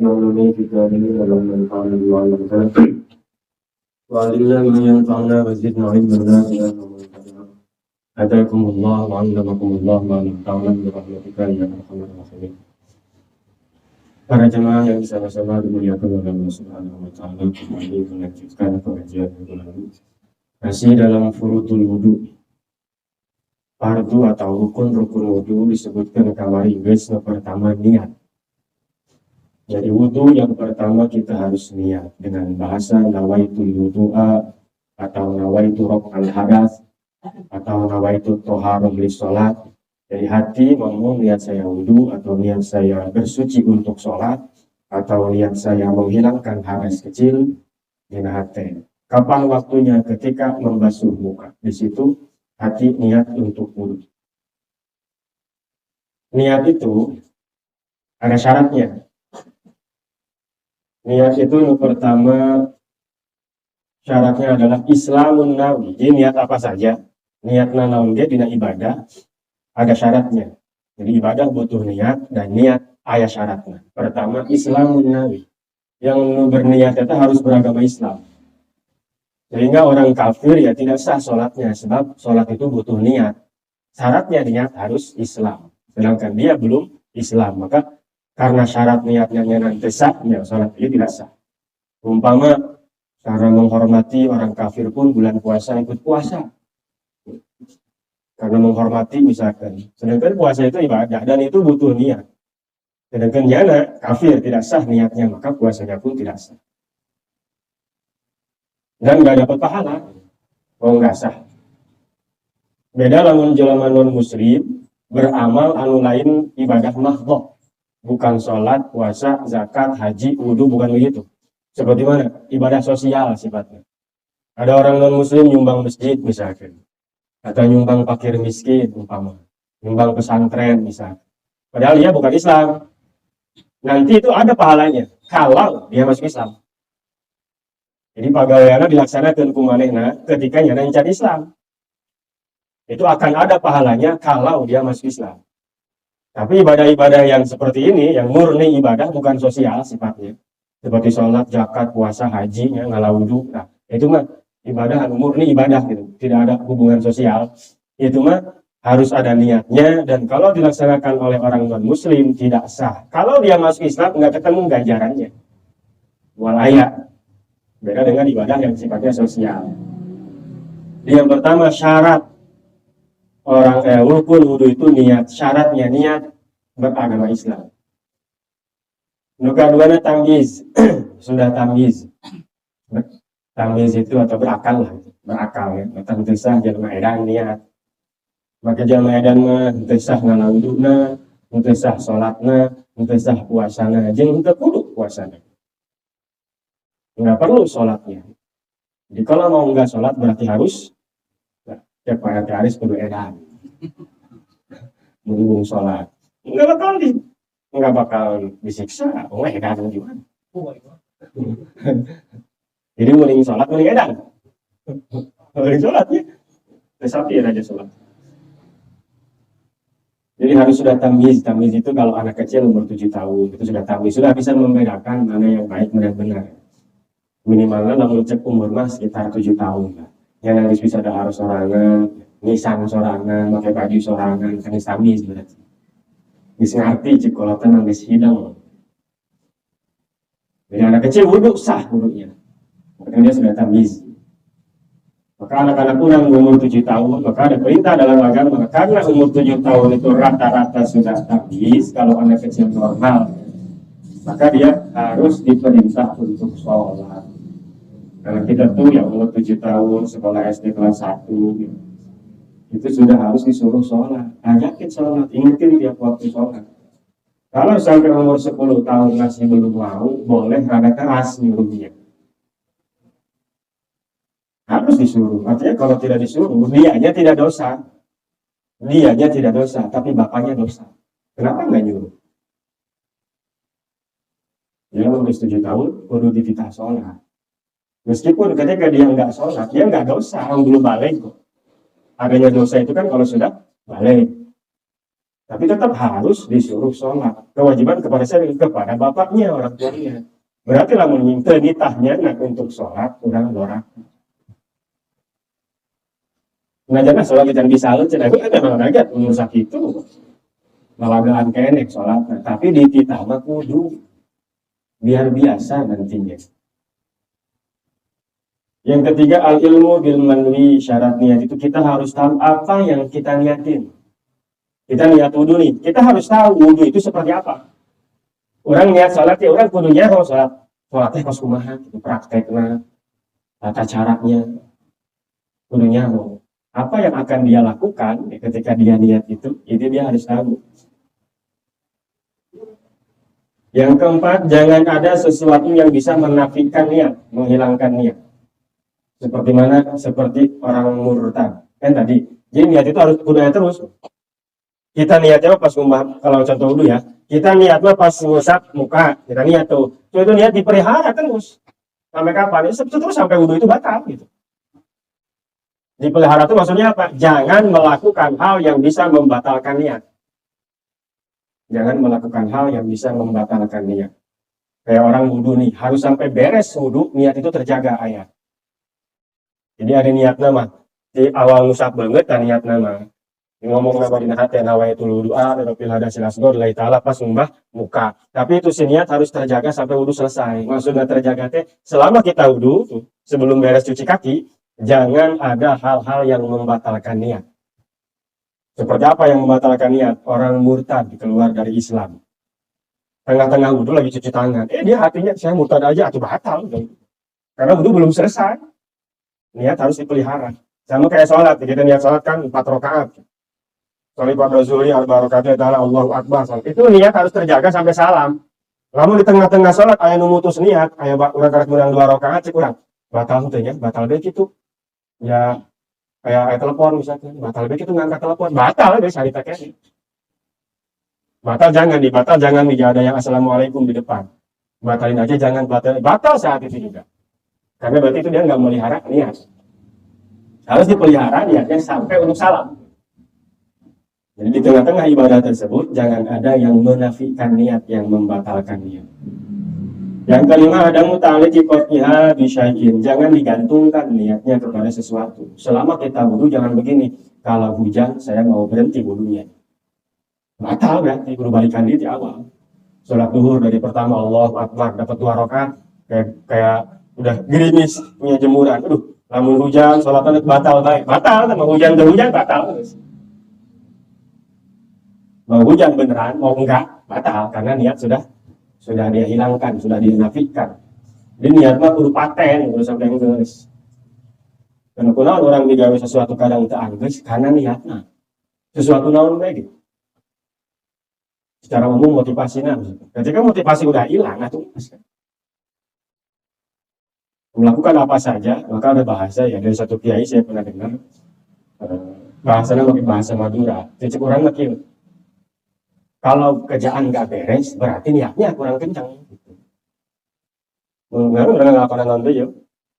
يعلمني في الدارين ولو ينفعنا بما علمتنا وعلمنا ما ينفعنا وزدنا علما نافعا هداكم الله وعلمكم الله ما لم تعلم برحمتك يا ارحم الراحمين. Para jemaah yang sama-sama dimuliakan oleh Allah Subhanahu wa taala, kembali melanjutkan pengajian minggu lalu. Masih dalam furudul wudu. Fardu atau rukun-rukun wudu disebutkan kamari guys, pertama niat. Jadi wudu yang pertama kita harus niat dengan bahasa nawaitul wudu'a atau nawaitu raf'al hadas atau nawaitu toharoh li sholat. Dari hati ngomong niat saya wudu atau niat saya bersuci untuk sholat atau niat saya menghilangkan hadas kecil di hati. Kapan waktunya? Ketika membasuh muka. Di situ hati niat untuk wudu. Niat itu ada syaratnya. Niat itu yang pertama syaratnya adalah Islamun nawi. Jadi niat apa saja, niat naun dia dina ibadah ada syaratnya. Jadi ibadah butuh niat dan niat ayat syaratnya. Pertama Islamun nawi. Yang berniat itu harus beragama Islam. Sehingga orang kafir ya tidak sah sholatnya sebab sholat itu butuh niat. Syaratnya niat harus Islam. Sedangkan dia belum Islam, maka karena syarat niatnya nanti sah, ya sholat itu tidak sah. Umpama karena menghormati orang kafir pun bulan puasa ikut puasa. Karena menghormati misalkan. Sedangkan puasa itu ibadah dan itu butuh niat. Sedangkan jana kafir tidak sah niatnya, maka puasanya pun tidak sah. Dan nggak dapat pahala. Oh nggak sah. Beda lamun jelema non muslim beramal anu lain ibadah mahdhah. Bukan sholat, puasa, zakat, haji, wudhu, bukan begitu. Seperti mana? Ibadah sosial sifatnya. Ada orang non-muslim nyumbang masjid misalkan. Atau nyumbang fakir miskin, umpama. Nyumbang pesantren misalkan. Padahal dia bukan Islam. Nanti itu ada pahalanya. Kalau dia masuk Islam. Jadi pagaweana dilaksanakan kumanehna ketika nyana encan Islam. Itu akan ada pahalanya kalau dia masuk Islam. Tapi ibadah-ibadah yang seperti ini, yang murni ibadah bukan sosial sifatnya, seperti sholat, zakat, puasa, haji, ngalah wudhu, nah, itu mah ibadah murni ibadah gitu, tidak ada hubungan sosial. Itu mah harus ada niatnya dan kalau dilaksanakan oleh orang non muslim tidak sah. Kalau dia masuk Islam nggak ketemu ganjarannya. Walaya. Beda dengan ibadah yang sifatnya sosial. Yang pertama syarat orang rukun wudu itu niat, syaratnya niat beragama Islam. Kedua tamyiz, sudah tamyiz. Tamyiz itu atau berakal lah, berakal ya. Tentang sah jalma edan niat. Maka jalma edan mah teu sah ngalauduna, teu sah salatna, teu sah puasana, jeung teu kudu puasana. Enggak perlu salatnya. Jadi kalau mau enggak salat berarti harus tiap hari kudu edan. Menghubung sholat. Enggak bakal disiksa. Oh edan gimana? Jadi mending sholat, mending edan. Mending sholat ya. Tapi aja sholat. Jadi harus sudah tamyiz. Tamyiz itu kalau anak kecil umur 7 tahun itu sudah tamyiz. Sudah bisa membedakan mana yang baik, mana yang benar. Minimalnya lalu cek umur mah sekitar 7 tahun lah. Yang harus bisa ada harus sorangan, nisan sorangan, pakai baju sorangan, kan tamyiz berarti. Bisa ngerti cek kalau tenang di hidang. Jadi anak kecil wudhu sah wudhunya. Maka dia sudah tamyiz. Maka anak-anak yang umur 7 tahun, maka ada perintah dalam agama. Karena umur 7 tahun itu rata-rata sudah tamyiz, kalau anak kecil normal, maka dia harus diperintah untuk sholat. Karena kita tuh yang umur 7 tahun, sekolah SD kelas 1, itu sudah harus disuruh sholat. Ajakin sholat, ingetin tiap waktu sholat. Kalau sampai umur 10 tahun masih belum mau, boleh rada keras nyuruhnya. Harus disuruh. Artinya kalau tidak disuruh, dianya tidak dosa. Dianya tidak dosa, tapi bapaknya dosa. Kenapa nggak nyuruh? Dia umur 7 tahun, kudu dititah sholat. Meskipun ketika dia nggak sholat, dia nggak dosa, orang belum balik kok. Adanya dosa itu kan kalau sudah balik. Tapi tetap harus disuruh sholat. Kewajiban kepada saya, kepada bapaknya, orang tuanya. Berarti lah menyingkir nitahnya untuk sholat, kurang orang. Nah, jangan sholat kita bisa lu cina. Itu ada olahraga umur itu. Malagaan kenek sholat. Tapi di titah mah kudu. Biar biasa nantinya. Yang ketiga, al-ilmu bil manwi, syarat niat itu kita harus tahu apa yang kita niatin. Kita niat wudhu nih, kita harus tahu wudhu itu seperti apa. Orang niat sholat ya, orang kudunya kalau sholatnya kos kumaha, gitu, prakteknya, tata caranya, kudunya apa yang akan dia lakukan ketika dia niat itu dia harus tahu. Yang keempat, jangan ada sesuatu yang bisa menafikan niat, menghilangkan niat. Seperti mana? Seperti orang murtad. Kan tadi, jadi niat itu harus kudunya terus. Kita niatnya pas kalau contoh dulu ya, kita niatnya pas ngusap muka, kita niat tuh. Itu niat dipelihara terus. Sampai kapan? Terus sampai wudhu itu batal gitu. Dipelihara itu maksudnya apa? Jangan melakukan hal yang bisa membatalkan niat. Jangan melakukan hal yang bisa membatalkan niat. Kayak orang wudhu nih, harus sampai beres wudhu, niat itu terjaga ayat. Jadi ada niat nama. Di awal ngusap banget, dan niat nama. Ngomong nama dina hati nawa itu doa dan pilada silasgor lillahi ta'ala pas ngumbah muka. Tapi itu si niat harus terjaga sampai wudhu selesai. Maksudnya terjaga teh selama kita wudhu sebelum beres cuci kaki, jangan ada hal-hal yang membatalkan niat. Seperti apa yang membatalkan niat? Orang murtad keluar dari Islam. Tengah-tengah wudhu lagi cuci tangan. Dia hatinya saya murtad aja atau batal. Karena wudhu belum selesai. Niat harus dipelihara. Sama kayak sholat. Kita niat sholat kan 4 rakaat. Soalnya pada zuhri al-barakatnya adalah Allahu Akbar. Itu niat harus terjaga sampai salam. Lalu di tengah-tengah sholat ayah numutus niat, ayah orang karet menang 2 rakaat cek kurang. Batal tentunya, batal baik itu. Ya kayak ayah telepon misalnya, batal baik itu ngangkat telepon, batal deh saya pakai. Batal jangan nih ada yang assalamualaikum di depan. Batalin aja jangan batal saat itu juga. Karena berarti itu dia nggak melihara niat. Harus dipelihara niatnya sampai untuk salam. Jadi di tengah-tengah ibadah tersebut jangan ada yang menafikan niat, yang membatalkan niat. Yang kelima ada muta'alliqi qat'iha bi syai'in. Jangan digantungkan niatnya kepada sesuatu. Selama kita wudhu jangan begini. Kalau hujan saya mau berhenti wudhunya. Batal berarti kudu balikan di awal. Sholat duhur dari pertama Allahu Akbar dapat 2 rakaat kayak udah gerimis punya jemuran. Aduh, lamun hujan sholatnya batal baik. Batal sama hujan batal. Mau hujan beneran, mau enggak, batal. Karena niat sudah dia hilangkan, sudah dinafikan. Jadi niat mah kudu paten, kudu sampai geus. Karena kunaon orang digawe sesuatu kadang teu anggeus karena niatna. Sesuatu naon bae gitu. Secara umum motivasinya, ketika motivasi udah hilang, itu melakukan apa saja, maka ada bahasa ya dari satu kiai saya pernah dengar, bahasanya pakai bahasa Madura. Cecek orang makin. Kalau kerjaan nggak beres, berarti niatnya kurang kencang. Baru orang ngelakuin nanti ya,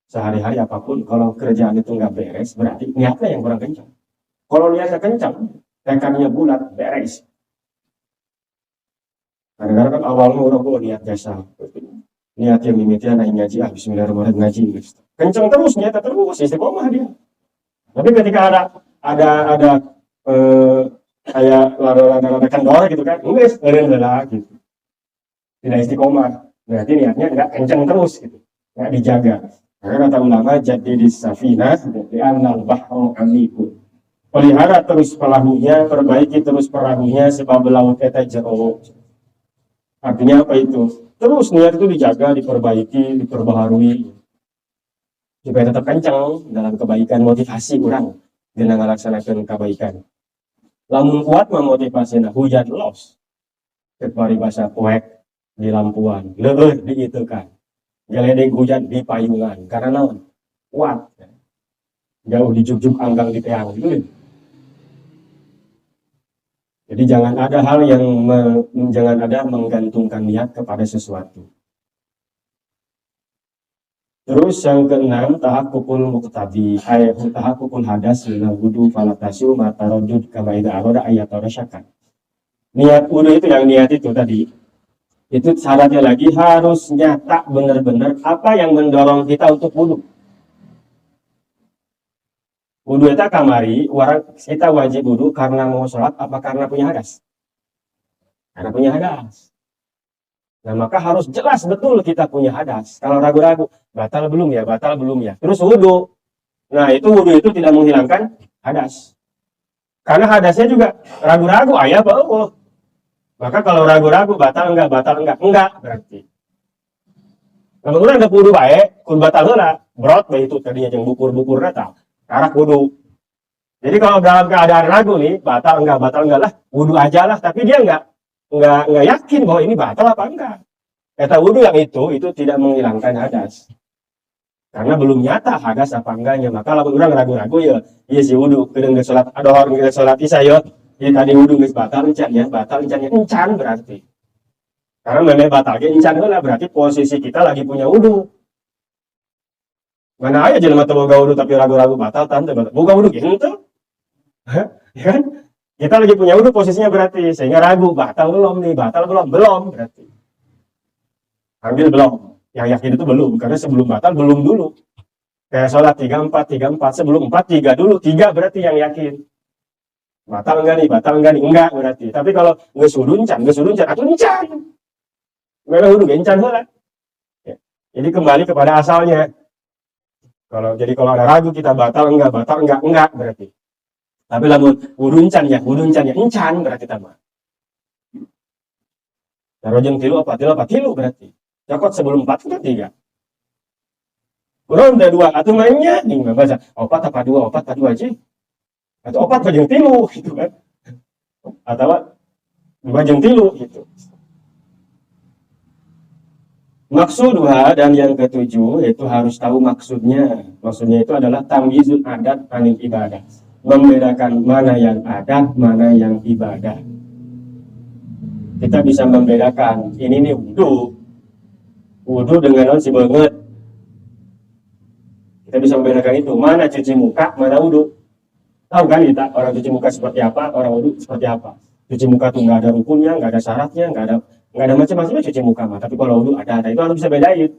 sehari-hari apapun, kalau kerjaan itu nggak beres, berarti niatnya yang kurang kencang. Kalau niatnya kencang, tekadnya bulat, beres. Kadang-kadang kan awalnya orang tuh niat jasa, niat yang mimitian naik ngaji, bismillahirrahmanirrahim ngaji, kencang terus niatnya terus, istiqomah dia. Tapi ketika ada kayak lada kendor gitu kan, enggak adalah gitu, tidak istiqomah, berarti niatnya enggak kencang terus gitu, enggak dijaga. Karena kata ulama jadi di safina di annal bahru amikun, pelihara terus perahunya, perbaiki terus perahunya sebab laut eta jero. Artinya apa itu? Terus niat itu dijaga, diperbaiki, diperbaharui supaya tetap kencang dalam kebaikan, motivasi kurang dengan melaksanakan kebaikan. Lamun kuat memotivasinya hujan los kepari bahasa poek di lampuan leher diitukan geledeg hujan di payungan karena naon kuat jauh dijuk-juk anggang di teang gitu. Jadi jangan ada hal yang jangan ada menggantungkan niat kepada sesuatu. Terus yang keenam tahakkukul muqtadi tahakkukul hadas minal wudu falatasiu mataradud kama idza arada ayatara syakan. Niat wudhu itu yang niat itu tadi, itu syaratnya lagi harus nyata benar-benar apa yang mendorong kita untuk wudhu. Wudhu itu kamari, orang kita wajib wudhu karena mau sholat apa karena punya hadas? Karena punya hadas. Nah, maka harus jelas betul kita punya hadas. Kalau ragu-ragu, batal belum ya, batal belum ya. Terus wudhu. Nah, itu wudhu itu tidak menghilangkan hadas. Karena hadasnya juga ragu-ragu, ayah apa Allah. Maka kalau ragu-ragu, batal enggak berarti. Kalau orang ada wudhu baik, kun batal lah. Brot itu tadinya yang bukur-bukur datang. Karak wudhu. Jadi kalau dalam keadaan ragu nih, batal enggak lah, wudhu aja lah. Tapi dia enggak yakin bahwa ini batal apa enggak. Kata wudhu yang itu tidak menghilangkan hadas. Karena belum nyata hadas apa enggaknya. Maka kalau orang ragu-ragu ya, iya sih wudhu. Kedeng ke sholat, ada orang ke sholat isya ya. Ya tadi wudhu nggak batal encannya encan berarti. Karena memang batalnya encan lah berarti posisi kita lagi punya wudhu. Mana aja jelema teu boga wudhu tapi ragu-ragu batal tante batal. Boga wudhu gitu. Ya kan? Kita lagi punya wudhu posisinya berarti sehingga ragu batal belum berarti. Ambil belum. Yang yakin itu belum karena sebelum batal belum dulu. Kayak sholat 34 sebelum 4 3 dulu 3 berarti yang yakin. Batal enggak nih enggak berarti. Tapi kalau geus wudhu encan atuh encan. Memang wudhu encan heula. Ya. Jadi kembali kepada asalnya. Kalau ada ragu kita batal enggak berarti. Tapi lamun wudhu encan ya encan berarti tambah. Darojeng tilu berarti. Cokot sebelum 4 itu 3. Kurang udah 2 atau mainnya nih baca opat apa 2 aja. Atau opat bajeng tilu gitu kan. Atau bajeng tilu gitu. Maksud 2 dan yang ketujuh itu harus tahu maksudnya. Maksudnya itu adalah tamyizul adat anil ibadah. Membedakan mana yang adat, mana yang ibadah. Kita bisa membedakan ini nih wudhu dengan si banget. Kita bisa membedakan itu mana cuci muka, mana wudhu. Tahu kan kita orang cuci muka seperti apa, orang wudhu seperti apa. Cuci muka tuh nggak ada rukunnya, nggak ada syaratnya, nggak ada macam-macamnya cuci muka mah. Tapi kalau wudhu ada itu harus bisa bedain.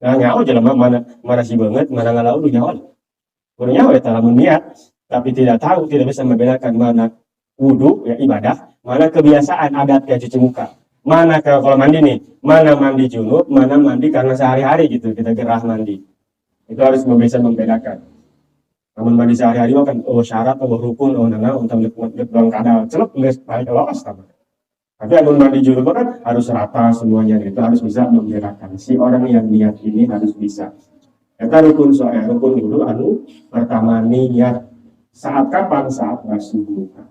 Nah nyawa jelema mana si banget, mana nggak wudhu nyawa. Wudhu nyawa ya lamun niat, tapi tidak bisa membedakan mana wudhu ya ibadah, mana kebiasaan adat kayak cuci muka. Mana kalau mandi nih, mana mandi junub, mana mandi karena sehari-hari gitu kita gerah mandi. Itu harus bisa membedakan. Namun mandi sehari-hari kan syarat, rukun, untuk dalam kadal celep nggak balik lolos sama. Tapi namun mandi junub kan harus rata semuanya, itu harus bisa membedakan. Si orang yang niat ini harus bisa. Kita rukun dulu pertama niat saat kapan? Saat basuh muka.